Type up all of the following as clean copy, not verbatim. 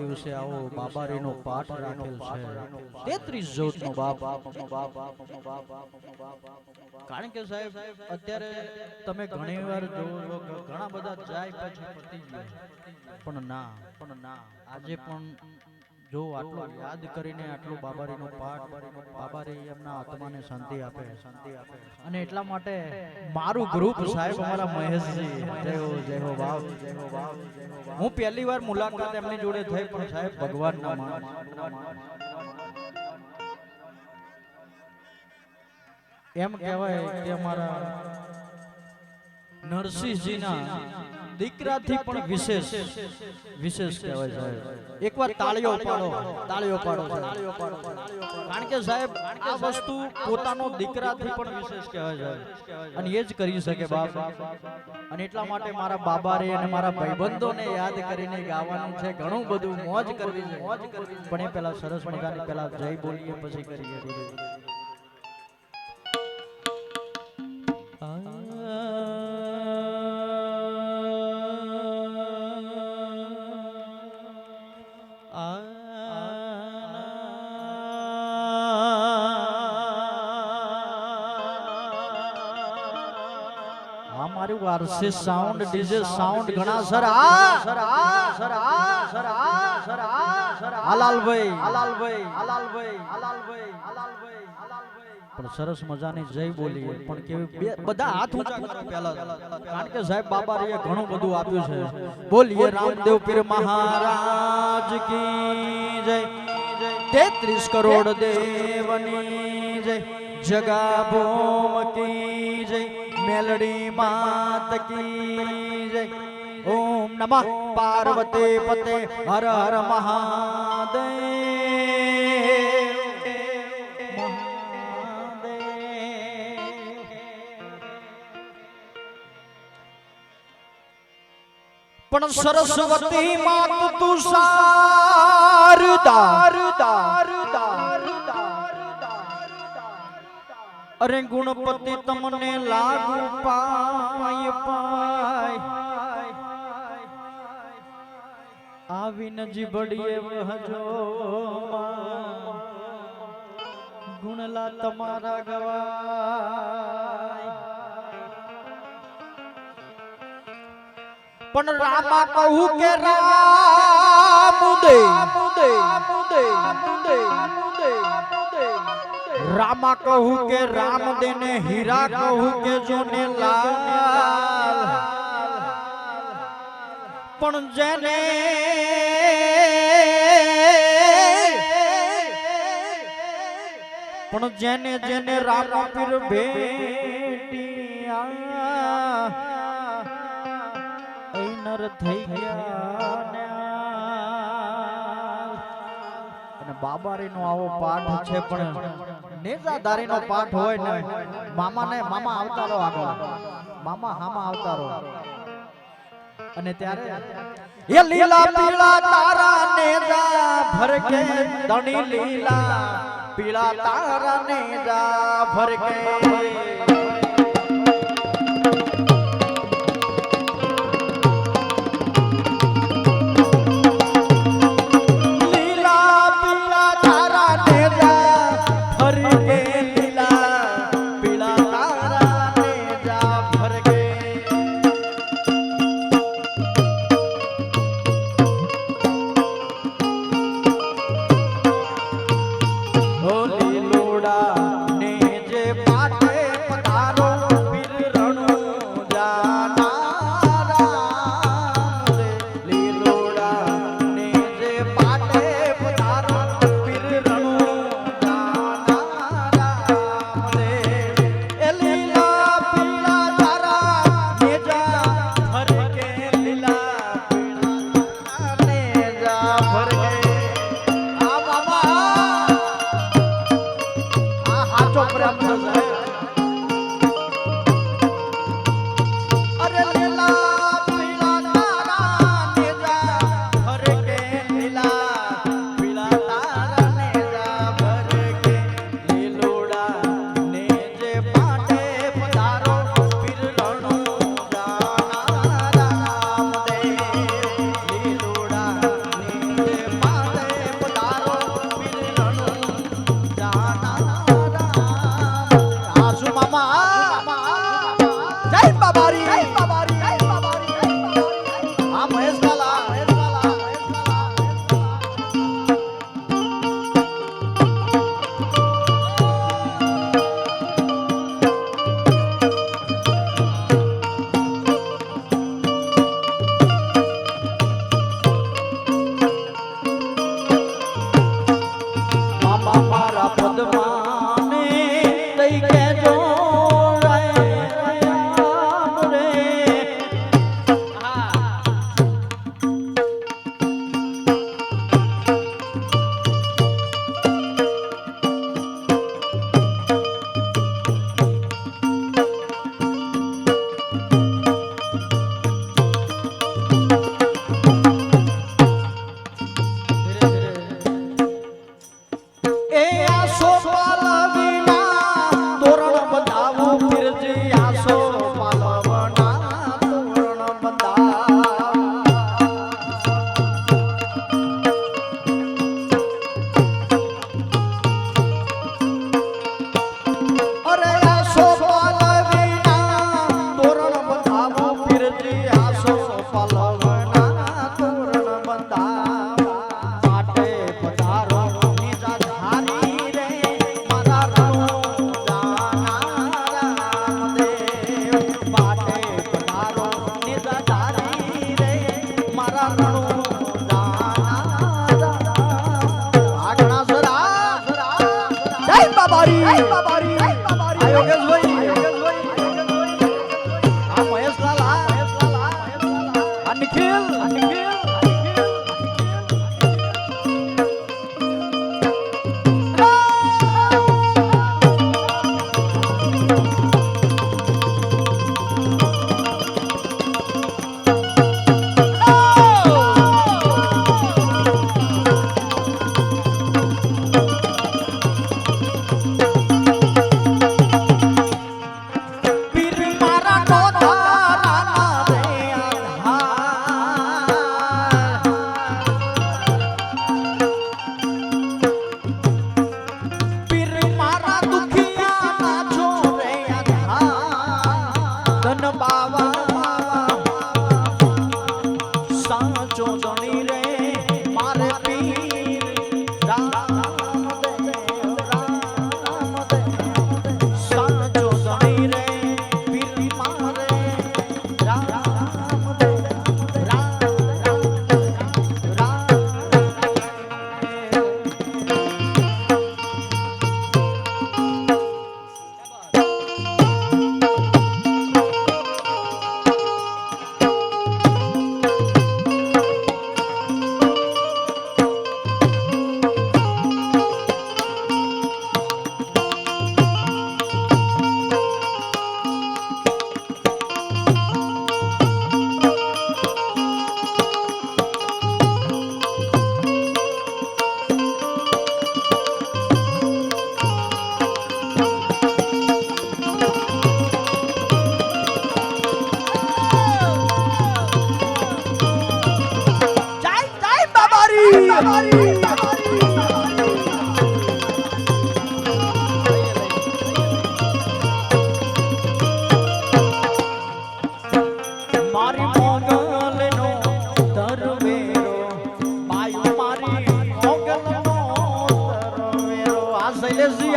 દિવસે આવો બાબારીનો પાઠ રાખેલ છે 33 જોતનો બાપ કારણ કે સાહેબ અત્યારે તમે ઘણીવાર જોવો છો કે ઘણા બધા જાય પછી પતી ગયા પણ ના આજે પણ જો આટલો યાદ કરીને આટલો બાબારીનો પાઠ બાબારી એમના આત્માને શાંતિ આપે અને એટલા માટે મારું ગ્રુપ સાહેબ અમારા મહેશજી જય હો બાપ હું પહેલી વાર મુલાકાત એમની જોડે થઈ પણ સાહેબ ભગવાનના માણસ એમ કહેવાય કે અમારા નરસિંહજીના દીકરાથી પણ વિશેષ કહેવાય સાહેબ એકવાર તાળીઓ પાડો કારણ કે સાહેબ આ વસ્તુ પોતાનો દીકરાથી પણ વિશેષ કહેવાય સાહેબ અને એ જ કરી શકે બાપ અને એટલા માટે મારા બાબારે અને મારા ભાઈબંધોને યાદ કરીને ગાવાનું છે ઘણું બધું મોજ કરવી છે પણ એ પેલા સરસ મજાની પેલા જય બોલીએ પછી કરીએ हमारे वारसे साउंड डीजे साउंड घना सर हलाल भाई પણ સરસ મજાની જય બોલીએ પણ કેવી બધા હાથ ઊંચા કરો પહેલા કારણ કે સાહેબ બાબારીએ ઘણું બધું આપ્યું છે બોલીએ રામદેવ પીર મહારાજ કી જય 33 કરોડ દેવની જય જગા ભૂમ કી જય मेलडी मात की जय ओम नमः पार्वती पते हर हर महादेव पण सरस्वती मात तू शारदा अरे गुणपति तमने लागू पाय आवी नजी बड़िए वहजो गुणला तमारा गवाय पण रामा कहू के राम दे रामा कहू के राम देने हीरा कहू के जोने लाल पण जेने जेने रामा पीर भेटिया नर થઈ ગયા અને બાબારીનો આવો પાઠ છે પણ નેજાદારીનો પાઠ હોય ને મામા આવતારો આગળ મામા હામા આવતારો અને ત્યારે એ લીલા પીળા તારા નેજા ભરકે ધણી લીલા પીળા તારા નેજા ભરકે મારી મોગલનો ધરવેરો બાયુ મારી મોગલનો ધરવેરો આ શૈલેષજી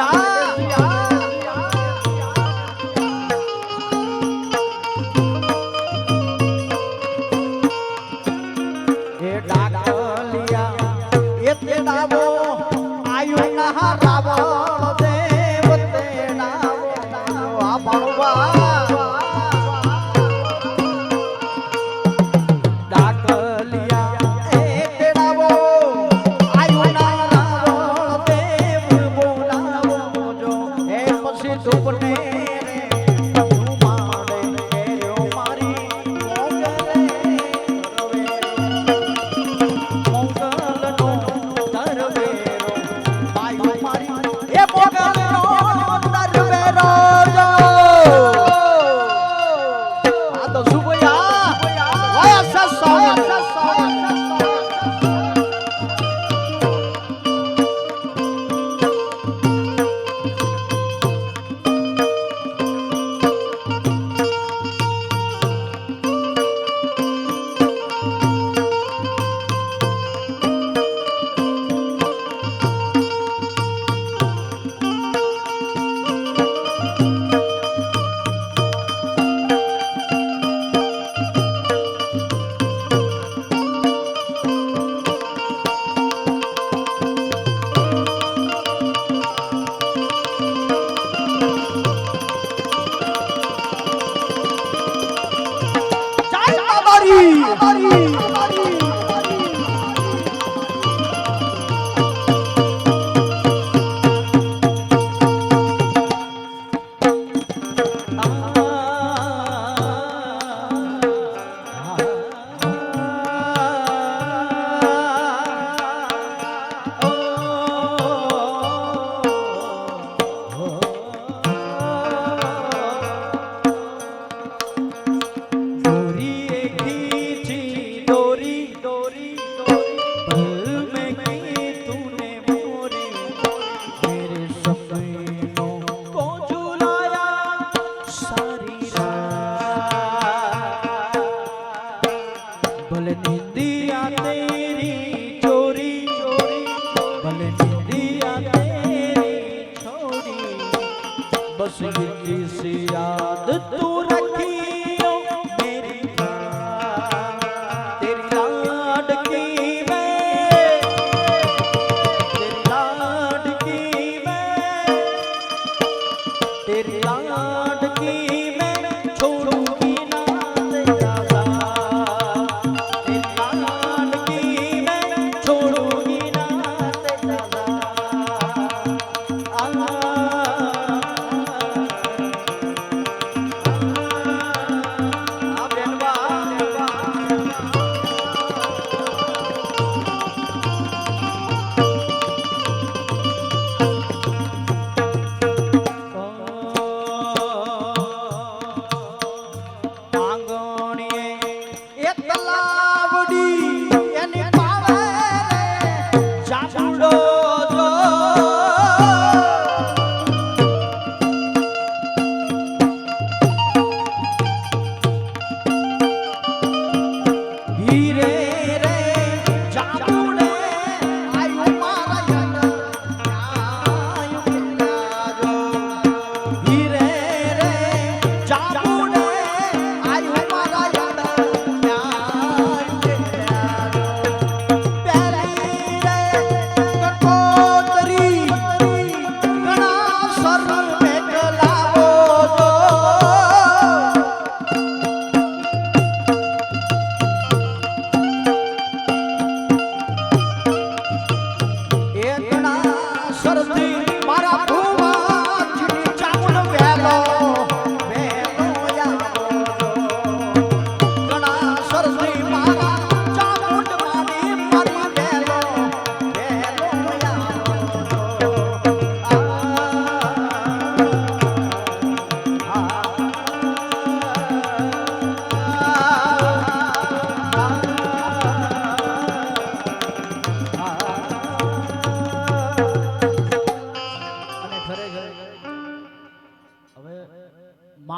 એ ડાકલિયા એ તે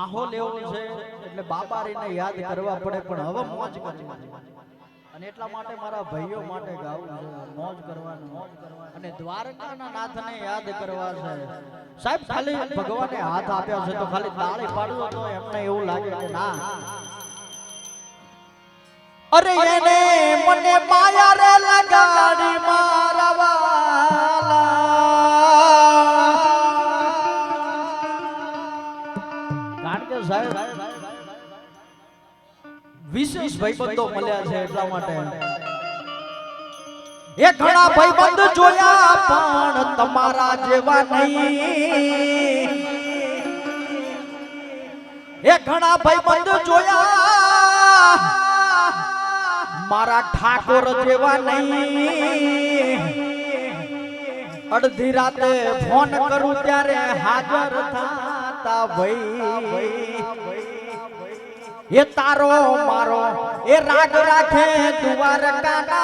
માહોલ એવો છે એટલે બાબારીને યાદ કરવા પડે પણ હવે મોજ કરવી અને એટલા માટે મારા ભાઈઓ માટે ગાવું છે મોજ કરવાનું અને દ્વારકાના નાથને યાદ કરવા છે સાહેબ ખાલી ભગવાને હાથ આપ્યા છે તો ખાલી તાળી પાડો તો એમને એવું લાગે કે ના અરે એને મને માયા રે લગાડી મારા વાલા કારણ કે સાહેબ વિશેષ ભાઈબંધો મળ્યા છે એટલા માટે એ ઘણા ભાઈબંધ જોયા પણ તમારા જેવા નહીં એ ઘણા ભાઈબંધ જોયા મારા ઠાકોર જેવા નહીં અડધી રાતે ફોન કરું ત્યારે હાજર થાતા ભાઈ એ તારો મારો એ રાગ રાખે દ્વારકાના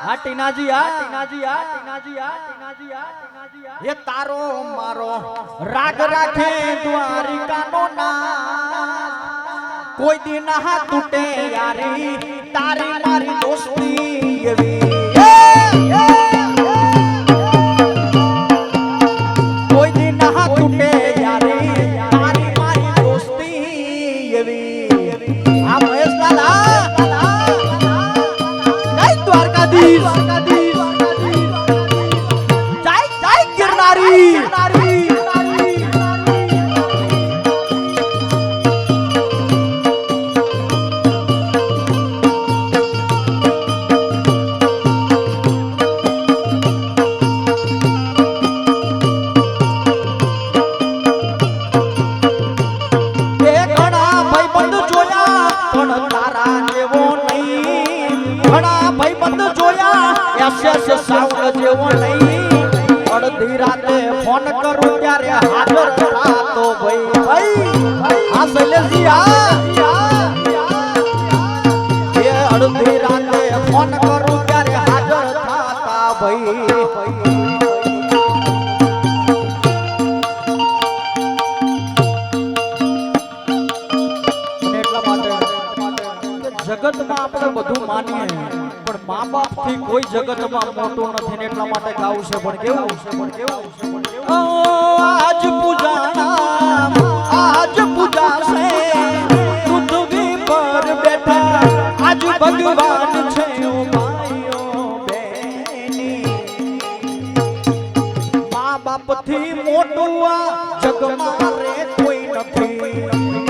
આ ટીનાજી એ તારો મારો રાગ રાખે દ્વારિકાનો નાથ કોઈ દિન હા તૂટે યારી તારી મારી દોસ્તી એવી કોઈ દિન હા તૂટે યારી તારી મારી દોસ્તી એવી આ મહેશલાલ જય દ્વારકાધીશ જય ગિરનારી સાઉન્ડ જેવો નહીં અડધી રાતે ફોન કરું ત્યારે હાજર થાતો ભાઈ આ શૈલેષજી એ અડધી રાતે ફોન કરું ત્યારે હાજર થાતા ભાઈ જગતમાં આપણે બધું માનીએ પણ મા બાપ થી કોઈ જગતમાં મોટું નથી ને એટલા માટે ગાવું છે પણ કેવું આજ પૂજા છે પૃથ્વી પર બેઠા આજ ભગવાન છે ઓ ભાઈઓ બેની મા બાપ થી મોટું આ જગમાં રે કોઈ નથી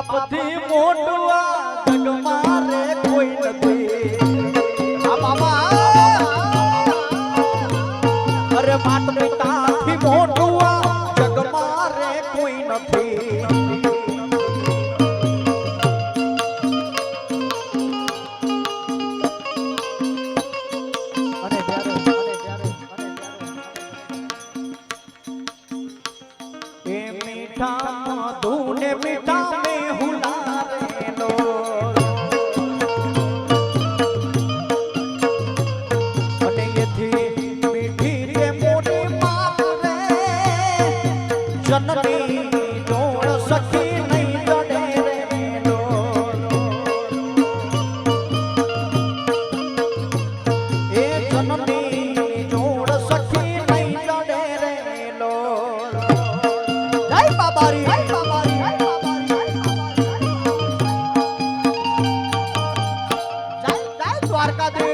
બાપથી મોટું આ જગમાં રે કોઈ નથી આ બાબા અરે માત પિતાથી મોટું આ જગમાં રે કોઈ નથી मीठा धूने मीठा में हुला रे જનની જોડ સખી નહીં જડે રે મેલો એ જનની જોડ સખી નહીં જડે રે મેલો જય બાબારી જય બાબારી જય દ્વારકાધીશ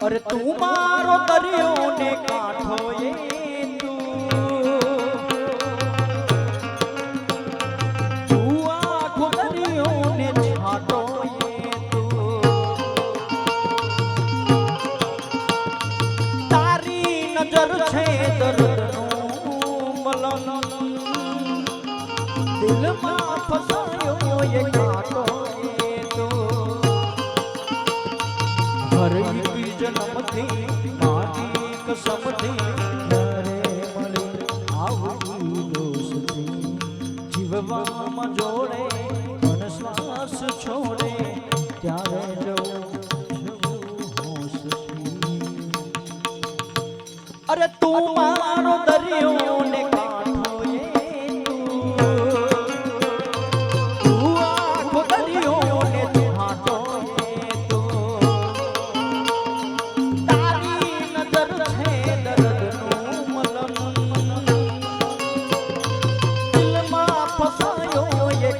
અરે તું મારો દરિયો ને કાંઠો એ તું આખો દરિયો ને છાંટો એ તારી નજર છે દર્દનું મલમ દિલમાં ફસાયો એ કાંટો એ હરી જન્મથી મારી કસમથી ઘરે મળી આવી દોસ્તી જીવવામાં જોડે મન શ્વાસ છોડે ત્યારે જવું હોશથી અરે તું મારો દરિયો ને કાંઠો એ તું આખો દરિયો ને છાંટો ફસાયો એ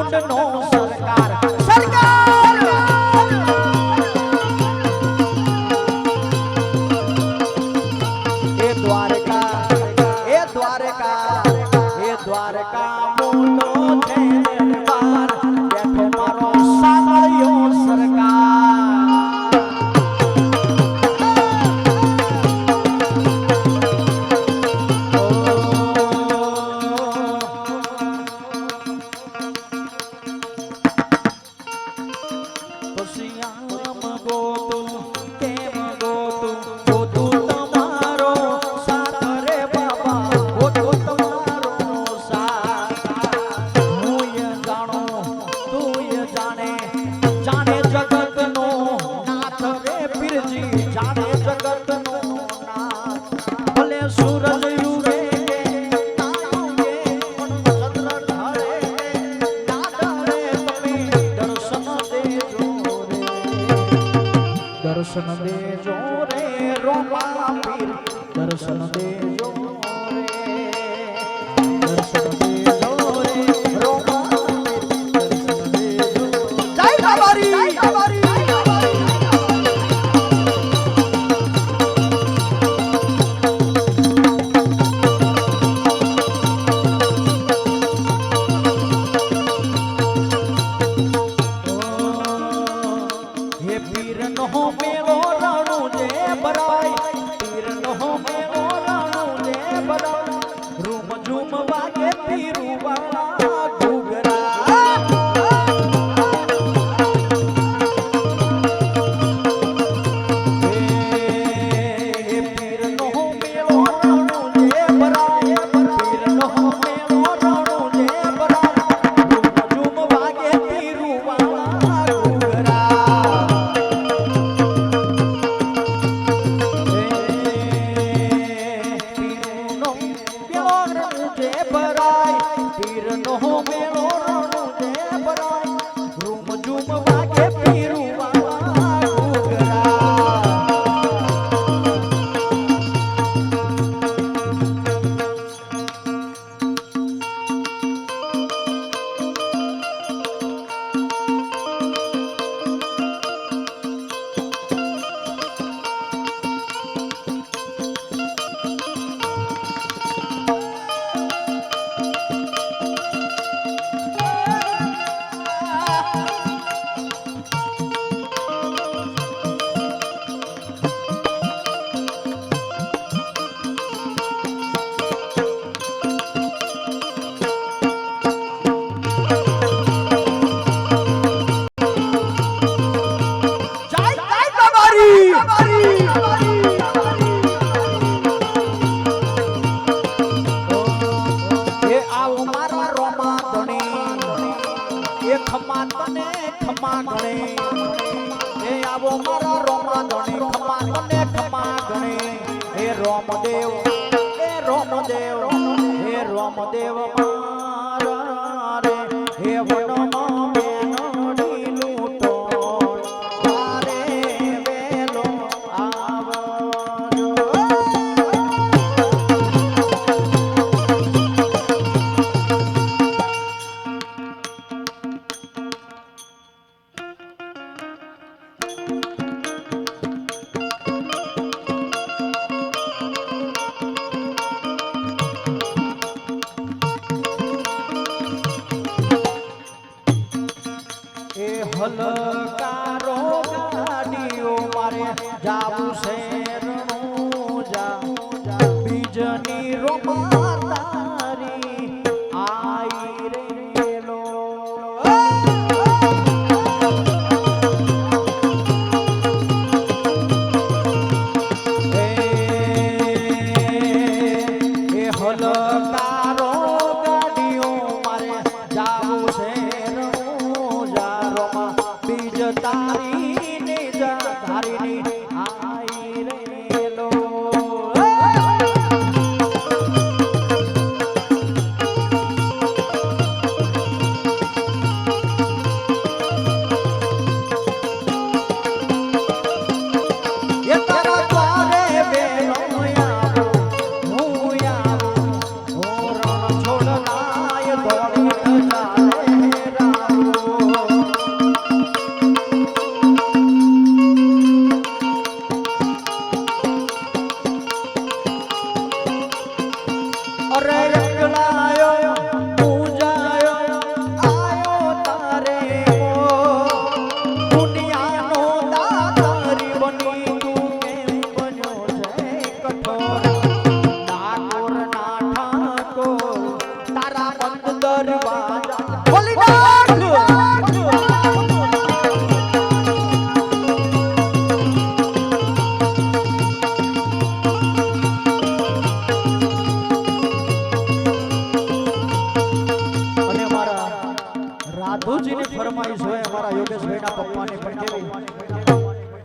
ચામુંડ નો સરકાર સરકાર એ દ્વારકા એ દ્વારકા એ દ્વારકા મોટો છે દરબાર બેઠો મારો સાંભળ્યો સરકાર દર્શન દેજો રે રોમા પીર દર્શન દેજો રે દર્શન દેજો રે રોમા પીર દર્શન દેજો જય બાબારી જય બાબારી રોમદેવ મારા રે હે વનમાં મેનડી લૂટો તારે વેલો આવજો હલકારો ગાડીઓ મારે જાવું શેરનું જા બીજની રોમા તારી આઈ રેલો એ હલકારો ગાડીઓ મારે જાવું શેરનું જા તારી ને ધારીની આઈ રેલો એ તારા દ્વારે વેલો આવો હું આવું રણ છોડનાય દોડી ચાલે રા આધુજીની ફરમાઈશ હોય અમારા યોગેશભાઈના પપ્પાની પણ કેવી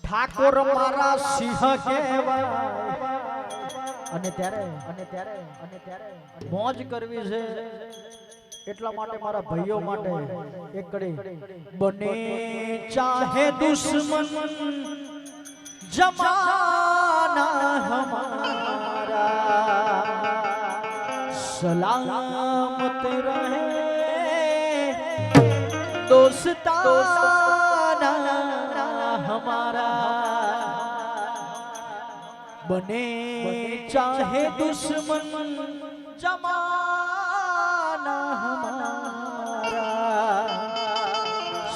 ઠાકોર મારા સિંહ કહેવાય અને ત્યારે મોજ કરવી છે એટલા માટે મારા ભાઈઓ માટે એક કડી બને ચાહે દુશ્મન જમાના હમારા સલામત રહે दोस्ताना हमारा बने चाहे दुश्मन जमाना हमारा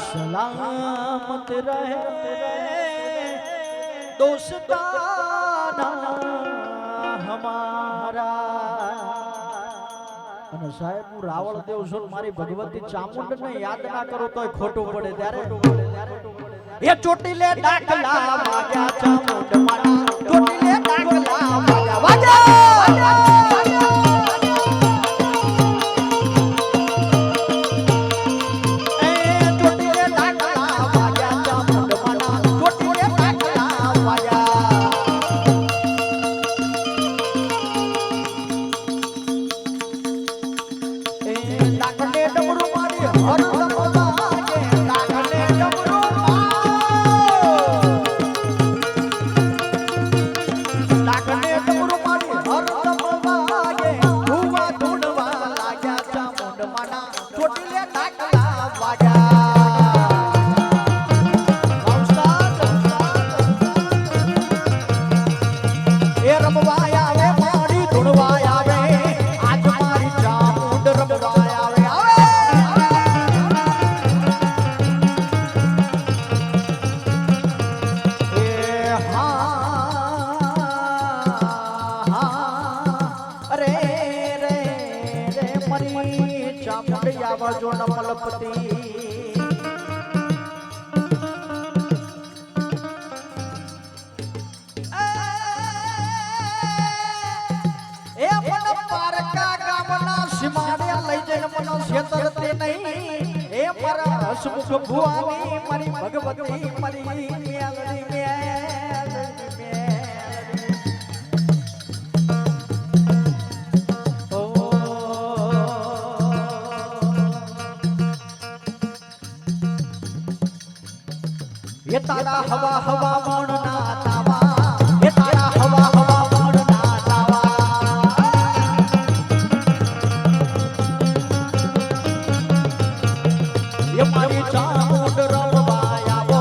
सलामत रहे दोस्ताना हमारा। અને સાહેબ હું રાવળ દેવ છું મારી ભગવતી ચામુંડ ને યાદ ના કરો તોય ખોટું પડે ત્યારે એ ચોટીલે ડાકલા વાગ્યા ચામુંડ મારા ચોટીલે ડાકલા વાગ્યા વાગ્યા जो नमलपति ए अपन पारका गामना सीमाड़े लई जन मनो क्षेत्रते नहीं ए पर हसमुख भुवानी मारी भगवती मारी म्यालड़ी ये तारा हवा हवा मौनना तावा ये तारा हवा हवा मौनना तावा ये मारी चामुंड रमवाया वो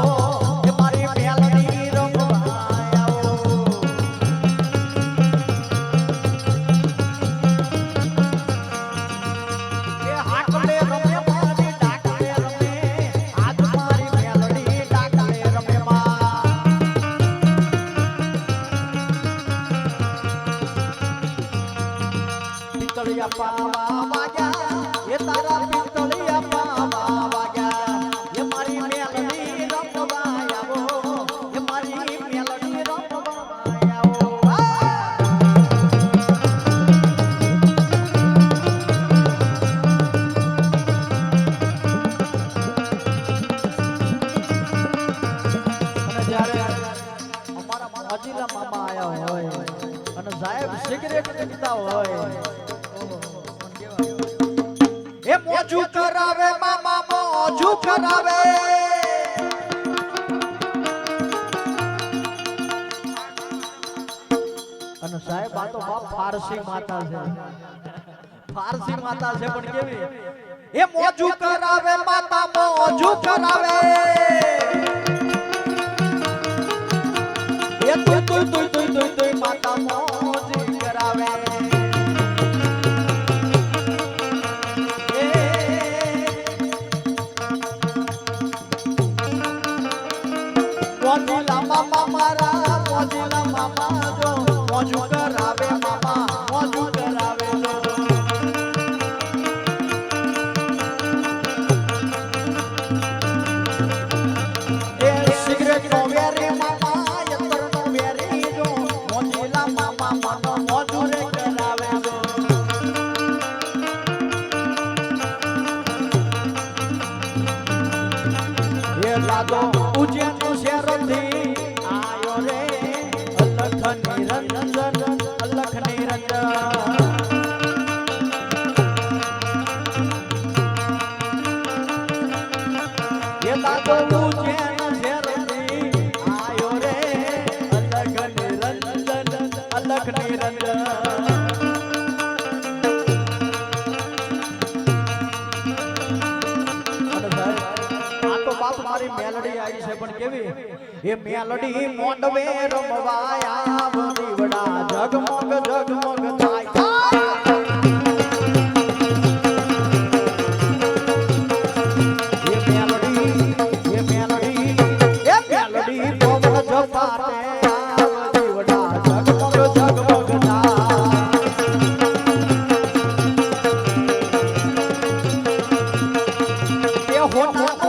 ये मारी म्यालड़ी रमवाया वो ये हाकले रमे मारी डाकले रमे आज मारी म्यालड़ी पितलिया पावा वाग्या ये तारा पितलिया पावा वाग्या ये मारी म्यालड़ी रमवाया वो ये मारी म्यालड़ी रमवाया वो અને જ્યારે અમારા અજીલા મામા આયા હોય અને સાહેબ સિગરેટ પીતા હોય એ મોજુ કરાવે મામા મોજુ કરાવે અને સાહેબ આ તો બાપ ફારસી માતા છે, ફારસી માતા છે પણ કેવી એ મોજુ કરાવે માતા, મોજુ કરાવે એ તુઈ માતા મોજી કરાવે મોજીલા મામા મારા, મોજીલા મામા જો મોજુ કરાવે મામા, મોજુ કરાવે જો એ સિગરેટ નો વેરી મામા, યતર નો વેરી જો મોજીલા મામા માનો મોજુ રે કરાવે જો એ લાદો ઉજ્જૈન નો શેરથી આયો રે અલખ નિરંજન, અલખ નિરંજન એ લાદો ઉજ્જૈન શેરથી આયો રે અલખ નિરંજન, અલખ નિરંજન મારી મેલડી આવી છે પણ કેવી એ મેલડી મોંડવે રમવાયા દીવડા જગમગ જગમગ થાય એ મેલડી પવન જપાતે દીવડા જગમગ જગમગ થાય એ હોના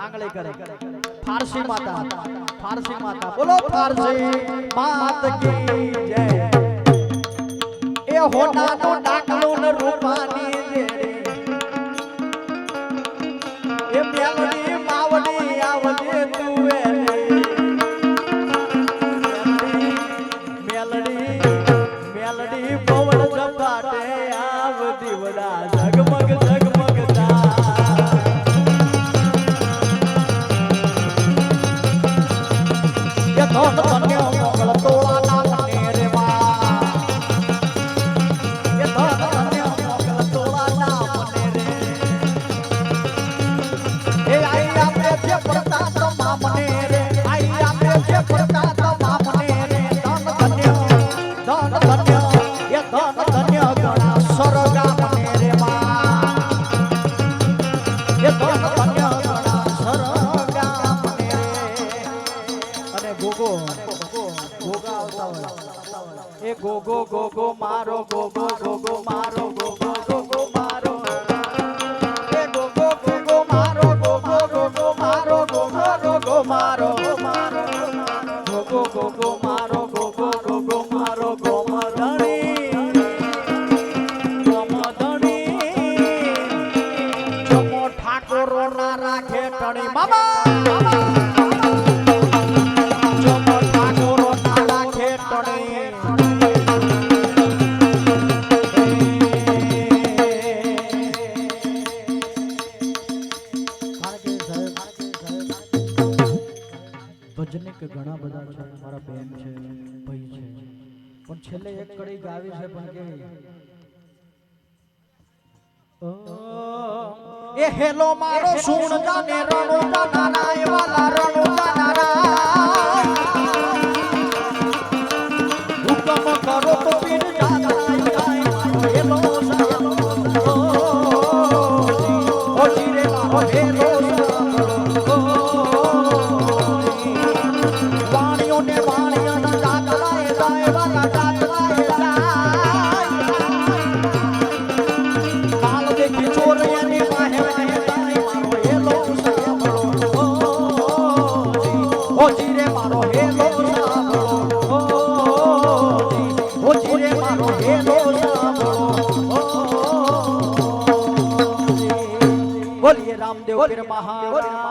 આંગળી કરે ફારસી માતા, ફારસી માતા બોલો ફારસી માત કી જય એ હોનાનો ડાકલો ને રૂપાની એ મેલડી માવડી આવજે તું મેલડી પવન જપાટે આવ દીવડા જગમગ જગમગ ધન ધન્ય મોગલ તોળા ના મને રે માં એ ધન ધન્ય મોગલ તોળા ના મને રે એ આઈ આપણે જે પડતા તમા મને રે આઈ આપણે જે પડતા તમા મને રે ધન ધન્ય એ ધન ધન્ય ગણા સરગા મને રે માં એ ધન ધન્ય ગણા સરગા મને રે અને ગોગો એ ગોગો ગોગો મારો, ગોગો ગોગો મારો, ગોગો ગોગો મારો એ ગોગો ગોગો મારો, ગોગો ગોગો મારો, ગોગો ગોગો મારો, ગોગો ગોગો મારો, ગોગો ગોગો મારો ગોમધણી જમો ઠાકોરો ના રાખે ટણી બાબા ભજનિક ઘણા બધા છે, મારા બેન છે, ભાઈ છે, પણ છેલ્લે એક કડી ગાવી છે પણ કેવી એ હેલો મારો સુણ જાને રણો જાનારા એ વાલા રણો જાનારા હુકમ કરો તો પીર જાનારા હેલો ઓ જીરે મારો હેલો બોલીએ રામદેવ પીર મહારાજ